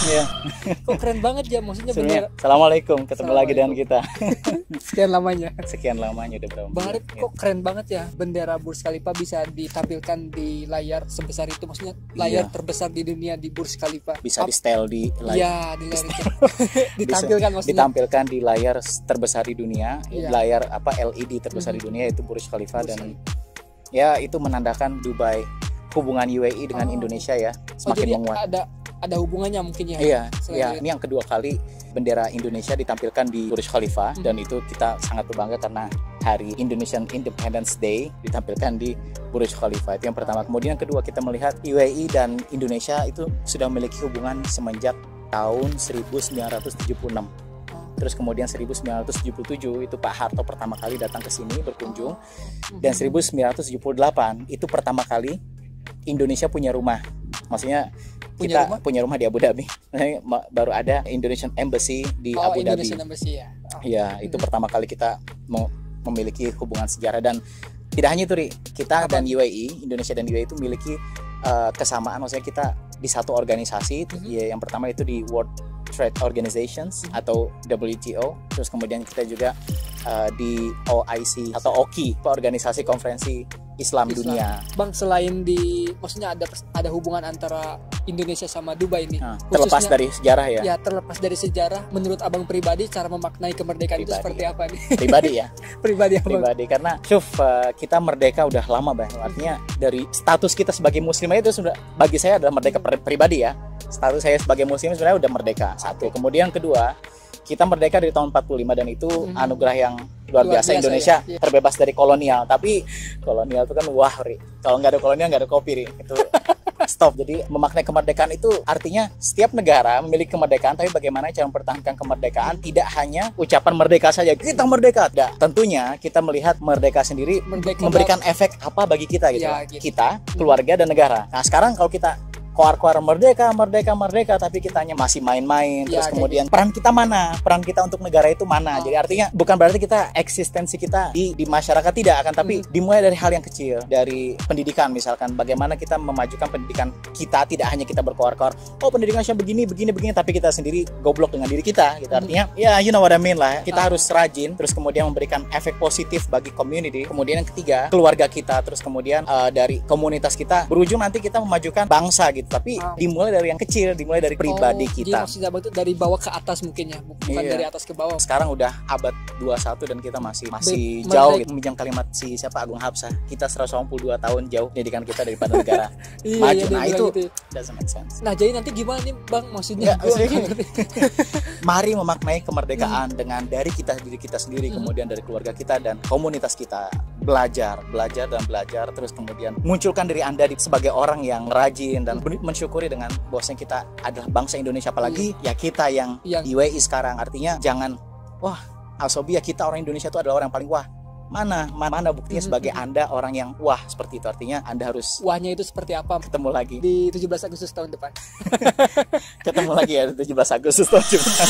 Ya. Kok keren banget ya, maksudnya bendera. Assalamualaikum, ketemu lagi dengan kita. Sekian lamanya. Sekian lamanya udah berapa? Bang Arif, kok keren banget ya bendera Burj Khalifa bisa ditampilkan di layar sebesar itu, maksudnya layar terbesar di dunia di Burj Khalifa. Bisa di setel di layar. Iya, di layar itu. Ditampilkan maksudnya. Ditampilkan di layar terbesar di dunia, layar LED terbesar di dunia itu Burj Khalifa dan ya itu menandakan Dubai, hubungan UAE dengan Indonesia ya semakin menguat. Ada hubungannya mungkin ya. Iya, ya, ini yang kedua kali bendera Indonesia ditampilkan di Burj Khalifa dan itu kita sangat berbangga karena hari Indonesian Independence Day ditampilkan di Burj Khalifa. Itu yang pertama. Kemudian yang kedua kita melihat UAE dan Indonesia itu sudah memiliki hubungan semenjak tahun 1976. Terus kemudian 1977 itu Pak Harto pertama kali datang ke sini berkunjung dan 1978 itu pertama kali Indonesia punya rumah. Maksudnya kita punya rumah di Abu Dhabi. Baru ada Indonesian Embassy di Abu Dhabi. Indonesian Embassy ya. Ya, itu pertama kali kita memiliki hubungan sejarah dan tidak hanya itu, kita dan UAE, Indonesia dan UAE itu memiliki kesamaan, maksudnya kita di satu organisasi. Ya, yang pertama itu di World Trade Organizations atau WTO. Terus kemudian kita juga di OIC atau OKI, organisasi konferensi Islam dunia. Bang, selain maksudnya ada hubungan antara Indonesia sama Dubai ini. Terlepas dari sejarah ya. Ya, terlepas dari sejarah, menurut Abang pribadi cara memaknai kemerdekaan itu seperti apa nih? Pribadi ya. Pribadi Karena kita merdeka udah lama, Bang. Artinya dari status kita sebagai muslim itu sudah, bagi saya adalah merdeka pribadi ya. Status saya sebagai muslim sebenarnya udah merdeka. Satu. Kemudian kedua, kita merdeka dari tahun 45 dan itu anugerah yang luar biasa Indonesia ya. Terbebas dari kolonial. Tapi kolonial itu kan kalau nggak ada kolonial nggak ada kopi itu stop. Jadi memaknai kemerdekaan itu artinya setiap negara memiliki kemerdekaan, tapi bagaimana cara mempertahankan kemerdekaan tidak hanya ucapan merdeka saja, kita merdeka. Tidak. Tentunya kita melihat merdeka sendiri memberikan efek apa bagi kita gitu. Ya, gitu. Kita, keluarga dan negara. Nah, sekarang kalau kita koar-koar merdeka, tapi kita hanya masih main-main. Terus kemudian peran kita mana? Peran kita untuk negara itu mana? Jadi artinya bukan berarti kita eksistensi kita di masyarakat tidak akan, tapi dimulai dari hal yang kecil, dari pendidikan misalkan. Bagaimana kita memajukan pendidikan kita, tidak hanya kita berkoar-koar, pendidikannya begini, tapi kita sendiri goblok dengan diri kita. Gitu. Artinya, ya you know what I mean lah. Kita harus rajin, terus kemudian memberikan efek positif bagi community. Kemudian yang ketiga, keluarga kita, terus kemudian dari komunitas kita, berujung nanti kita memajukan bangsa gitu. Tapi dimulai dari yang kecil, dimulai dari pribadi kita. Jadi maksudnya itu dari bawah ke atas mungkin ya, bukan dari atas ke bawah. Sekarang udah abad 21 dan kita masih jauh gitu. Meminjam kalimat siapa Agung Hapsah, kita 182 tahun jauh pendidikan kita daripada negara maju. Nah itu doesn't make sense. Nah jadi nanti gimana nih Bang, maksudnya mari memaknai kemerdekaan dengan dari diri kita sendiri, kemudian dari keluarga kita dan komunitas kita. Belajar, terus kemudian munculkan diri Anda sebagai orang yang rajin dan mensyukuri dengan bahwasanya kita adalah bangsa Indonesia, apalagi ya kita yang UAE sekarang. Artinya jangan asobia kita orang Indonesia itu adalah orang yang paling mana buktinya sebagai Anda orang yang seperti itu. Artinya Anda harus wahnya itu seperti apa? Ketemu lagi di 17 Agustus tahun depan. Ketemu lagi ya 17 Agustus tahun depan.